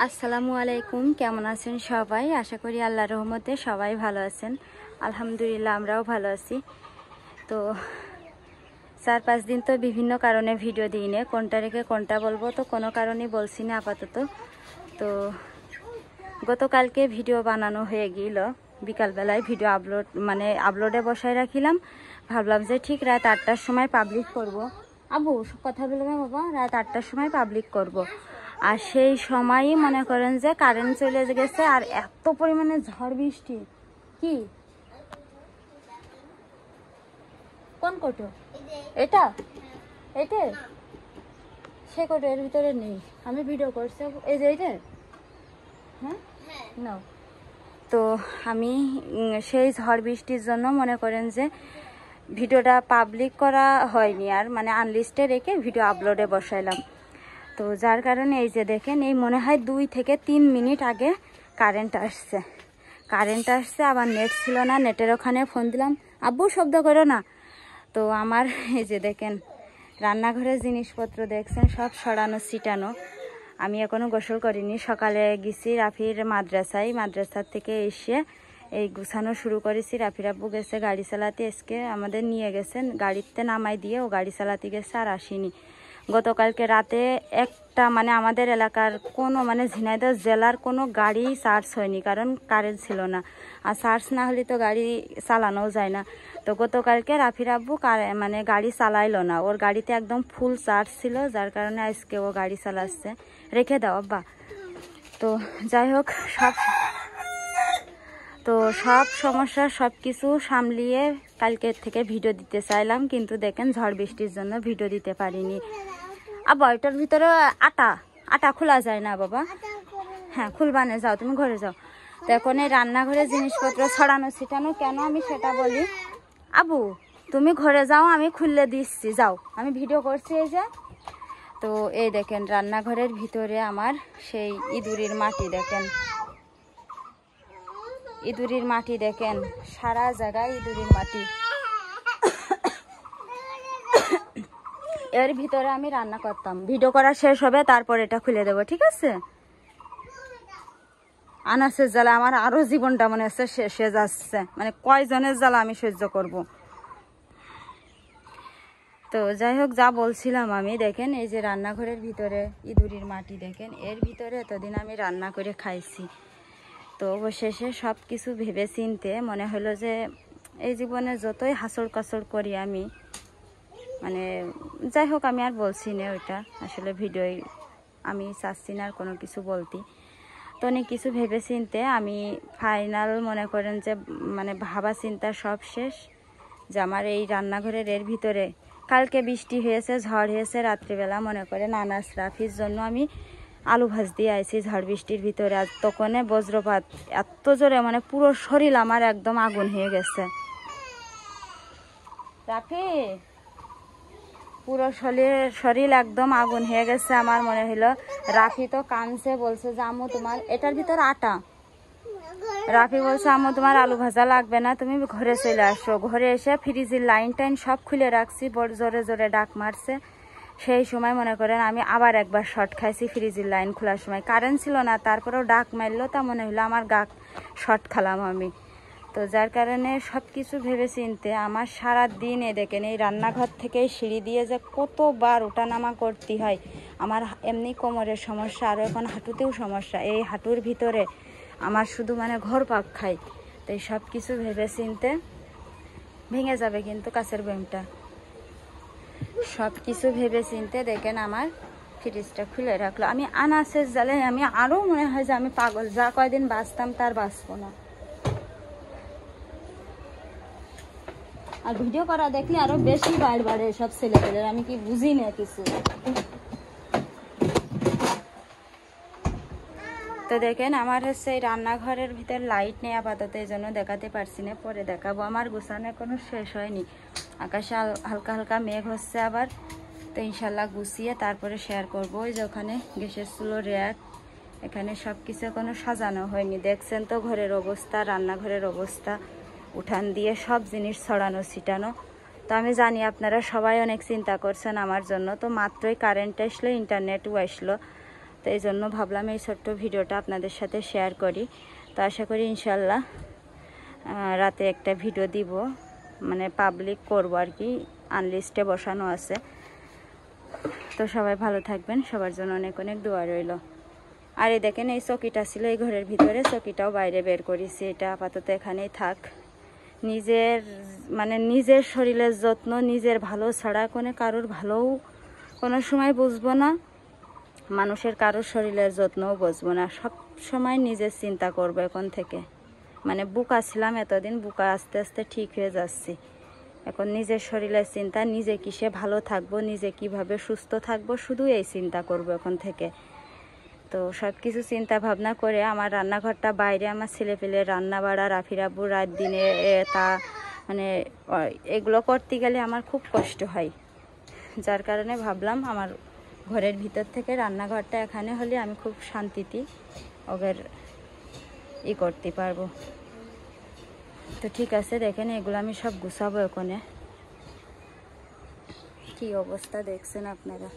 আসসালামু আলাইকুম, কেমন আছেন সবাই? আশা করি আল্লাহর রহমতে সবাই ভালো আছেন। আলহামদুলিল্লাহ আমরাও ভালো আছি। তো 4-5 দিন তো বিভিন্ন কারণে ভিডিও দিই না, কোনটা রেখে কোনটা বলবো তো কোনো কারণেই বলছি না আপাতত। তো গতকালকে ভিডিও বানানো হয়ে গেল, বিকালবেলায় ভিডিও আপলোডে বসায় রাখিলাম। ভাবলাম যে ঠিক রাত 8টার সময় পাবলিক করব। আবু কথা বলবে বাবা, রাত 8টার সময় পাবলিক করব। আর সেই সময়ই মনে করেন যে কারেন্ট চলে গেছে, আর এত পরিমাণে ঝড় বৃষ্টি। কি কোন কোটো? এটা এটা সে কোটো এর ভিতরে নেই, আমি ভিডিও করছি। এই যে এইটা, হ্যাঁ নাও। তো আমি সেই ঝড় বৃষ্টির জন্য মনে করেন যে ভিডিওটা পাবলিক করা হয়নি, আর মানে আনলিস্টে রেখে ভিডিও আপলোডে বসাইলাম। তো যার কারণে এই যে দেখেন, এই মনে হয় 2 থেকে 3 মিনিট আগে কারেন্ট আসছে। আবার নেট ছিল না, নেটের ওখানে ফোন দিলাম, আব্বু শব্দ করো না। তো আমার এই যে দেখেন রান্নাঘরের জিনিসপত্র দেখছেন সব সরানো ছিটানো। আমি এখনও গোসল করিনি, সকালে গেছি রাফির মাদ্রাসার থেকে এসে এই গুছানো শুরু করেছি। রাফির আব্বু গেছে গাড়ি চালাতে, আজকে আমাদের নিয়ে গেছেন, গাড়িতে নামাই দিয়ে ও গাড়ি চালাতে গেছে, আর আসেনি। গতকালকে রাতে একটা মানে আমাদের এলাকার কোনো মানে ঝিনাইদহ জেলার কোনো গাড়ি চার্জ হয়নি, কারণ কারেন্ট ছিল না, আর চার্জ না হলে তো গাড়ি চালানোও যায় না। তো গতকালকে রাফির আব্বু মানে গাড়ি চালাইলো না, ওর গাড়িতে একদম ফুল চার্জ ছিল, যার কারণে আজকে ও গাড়ি চালাচ্ছে। রেখে দাও আব্বা। তো যাই হোক, সব সমস্যা সব কিছু সামলিয়ে কালকের থেকে ভিডিও দিতে চাইলাম, কিন্তু দেখেন ঝড় বৃষ্টির জন্য ভিডিও দিতে পারিনি। আব্বা এটার ভিতরে আটা খোলা যায় না বাবা। হ্যাঁ খুলবানে, যাও তুমি ঘরে যাও। তো এখন এই রান্নাঘরের জিনিসপত্র ছড়ানো ছিটানো কেন আমি সেটা বলি। আবু তুমি ঘরে যাও, আমি খুললে দিচ্ছি, যাও, আমি ভিডিও করছি। এই যে তো এই দেখেন রান্নাঘরের ভিতরে আমার সেই ইঁদুরের মাটি দেখেন, সারা জায়গায় ইঁদুরের মাটি। এর ভিতরে আমি রান্না করতাম, ভিডিও করা শেষ হবে তারপর এটা খুলে দেবো, ঠিক আছে? আনাসের জ্বালা আমার আরো জীবনটা মনে হচ্ছে শেষে যাচ্ছে, মানে কয়জনের জ্বালা আমি সহ্য করব। তো যাই হোক, যা বলছিলাম আমি, দেখেন এই যে রান্নাঘরের ভিতরে ইঁদুরের মাটি দেখেন, এর ভিতরে এতদিন আমি রান্না করে খাইছি। তো অবশেষে সব কিছু ভেবে চিনতে মনে হলো যে এই জীবনে যতই হাসড় কাসড় করি আমি, মানে যাই হোক, আমি আর বলছি না ওইটা, আসলে ভিডিওয় আমি চাচ্ছি না আর কোনো কিছু বলতে। তো অনেক কিছু ভেবে চিনতে আমি ফাইনাল মনে করেন যে মানে ভাবা চিন্তা সব শেষ, যে আমার এই রান্নাঘরের এর ভিতরে কালকে বৃষ্টি হয়েছে, ঝড় হয়েছে রাত্রিবেলা, মনে করেন আনাস রাফির জন্য আমি আলু ভাজ দিয়ে আইছি ঝড় বৃষ্টির ভিতরে। আর তখনে বজ্রপাত এত জোরে, মানে পুরো শরীর আমার একদম আগুন হয়ে গেছে। রাফি পুরো শরীর একদম আগুন হয়ে গেছে আমার। মনে হলো রাফি তো কানছে, বলছে যে আম্মু তোমার এটার ভিতর আটা। রাফি বলছে আম্মু তোমার আলু ভাজা লাগবে না, তুমি ঘরে চলে আসো। ঘরে এসে ফ্রিজের লাইন টাইন সব খুলে রাখছি, বড় জোরে জোরে ডাক মারছে। সেই সময় মনে করেন আমি আবার একবার শর্ট খাইছি, ফ্রিজের লাইন খোলার সময় কারেন্ট ছিল না, তারপরেও ডাক মারলো, তা মনে হলো আমার গা শর্ট খালাম আমি। তো যার কারণে সব কিছু ভেবে চিনতে আমার সারা দিন দেখেন এই রান্নাঘর থেকে সিঁড়ি দিয়ে যে কতবার ওঠানামা করতে হয়। আমার এমনি কোমরের সমস্যা, আর এখন হাঁটুতেও সমস্যা, এই হাঁটুর ভিতরে আমার শুধু মানে ঘর পাক খাই। তো এই সব কিছু ভেবে চিনতে ভেঙে যাবে কিন্তু কাছের বইমটা। সব কিছু ভেবে চিনতে দেখেন আমার ফ্রিজটা খুলে রাখলো। আমি আনাসের জালে আমি আরও মনে হয় যে আমি পাগল, যা কয়দিন বাঁচতাম তার বাঁচবো না। আর ভিডিও করা দেখলে আরো বেশি বাড়ে সব ছেলেপেলের, আমি কি বুঝি না কিছু। তো দেখেন আমার হচ্ছে এই রান্নাঘরের ভিতর লাইট নেই আপাতত, এই জন্য দেখাতে পারছি না, পরে দেখাবো। আমার গোছানো কোনো শেষ হয়নি, আকাশে হালকা হালকা মেঘ হচ্ছে আবার। তো ইনশাল্লাহ গুছিয়ে তারপরে শেয়ার করবো। ওই যে ওখানে গ্যাসের চুলো র্যাক, এখানে সব কিছু এখনো সাজানো হয়নি। দেখছেন তো ঘরের অবস্থা, রান্নাঘরের অবস্থা, উঠান দিয়ে সব জিনিস ছড়ানো ছিটানো। তো আমি জানি আপনারা সবাই অনেক চিন্তা করছেন আমার জন্য। তো মাত্রই কারেন্ট আসলো, ইন্টারনেটও আসলো, তো এই জন্য ভাবলাম এই ছোট্ট ভিডিওটা আপনাদের সাথে শেয়ার করি। তো আশা করি ইনশাল্লাহ রাতে একটা ভিডিও দিব, মানে পাবলিক করব আর কি, আনলিস্টে বসানো আছে। তো সবাই ভালো থাকবেন, সবার জন্য অনেক অনেক দোয়া রইল। আর এই দেখেন এই চকিটা ছিল এই ঘরের ভিতরে, চকিটাও বাইরে বের করেছি, এটা আপাতত এখানেই থাক। নিজের শরীরের যত্ন নিজের ভালো ছাড়া কারোর ভালোও কোনো সময় বুঝবো না, মানুষের কারোর শরীরের যত্নও বুঝবো না। সব সময় নিজের চিন্তা করবো এখন থেকে। মানে বুকা ছিলাম এতদিন, বুকা আস্তে আস্তে ঠিক হয়ে যাচ্ছি। এখন নিজের শরীরের চিন্তা, নিজে কিসে ভালো থাকবো, নিজে কিভাবে সুস্থ থাকবো, শুধু এই চিন্তা করবো এখন থেকে। তো সব কিছু চিন্তা ভাবনা করে আমার রান্নাঘরটা বাইরে, আমার ছেলেপেলে রান্না বাড়া, রাফির আব্বু রাত দিনে এগুলো করতে গেলে আমার খুব কষ্ট হয়। যার কারণে ভাবলাম আমার ঘরের ভিতর থেকে রান্নাঘরটা এখানে হলে আমি খুব শান্তিতে ওদের করতে পারবো। তো ঠিক আছে, দেখেন এগুলো আমি সব গুছাবো। ওখানে কি অবস্থা দেখছেন আপনারা।